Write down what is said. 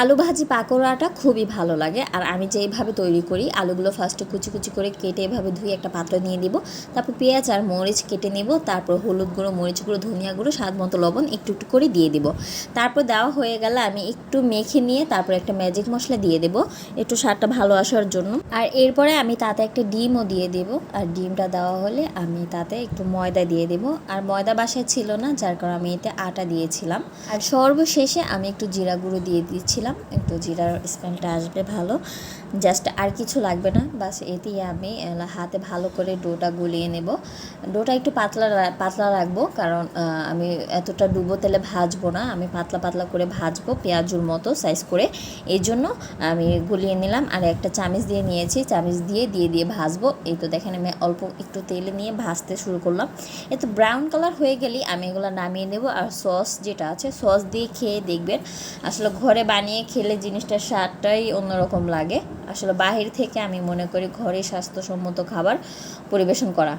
আলু ভাজি পাকোড়াটা খুবই ভালো লাগে। আর আমি যেইভাবে তৈরি করি, আলুগুলো ফার্স্টে কুচি কুচি করে কেটে এভাবে ধুয়ে একটা পাত্রে নিয়ে দিব। তারপর পেঁয়াজ আর মরিচ কেটে নেব। তারপর হলুদ গুঁড়ো, মরিচ গুঁড়ো, ধনিয়া গুঁড়ো, স্বাদ মতো লবণ একটু একটু করে দিয়ে দিব। তারপর দেওয়া হয়ে গেলে আমি একটু মেখে নিয়ে তারপর একটা ম্যাজিক মশলা দিয়ে দেবো একটু স্বাদটা ভালো আসার জন্য। আর এরপরে আমি তাতে একটা ডিমও দিয়ে দেব। আর ডিমটা দেওয়া হলে আমি তাতে একটু ময়দা দিয়ে দেব। আর ময়দা বাসায় ছিল না, যার কারণে আমি এতে আটা দিয়েছিলাম। আর সর্বশেষে আমি একটু জিরা গুঁড়ো দিয়ে দিচ্ছিলাম, একটু জিরার স্মেলটা আসবে ভালো। জাস্ট আর কিছু লাগবে না, বাস এতেই আমি হাতে ভালো করে ডোটা গুলিয়ে নেব। ডোটা একটু পাতলা পাতলা রাখবো, কারণ আমি এতটা ডুবো তেলে ভাজবো না, আমি পাতলা পাতলা করে ভাজবো পেঁয়াজুর মতো সাইজ করে। এই জন্য আমি গুলিয়ে নিলাম। আর একটা চামচ দিয়ে নিয়েছি, চামচ দিয়ে দিয়ে ভাজবো। এই তো দেখেন আমি অল্প একটু তেলে নিয়ে ভাজতে শুরু করলাম। এ তো ব্রাউন কালার হয়ে গেলেই আমি এগুলো নামিয়ে নেব। আর সস যেটা আছে, সস দিয়ে খেয়ে দেখবেন, আসলে ঘরে বানিয়ে খেলে জিনিসটার স্বাদটাই অন্যরকম লাগে। আসলে বাহির থেকে আমি মনে করি ঘরে স্বাস্থ্যসম্মত খাবার পরিবেশন করা।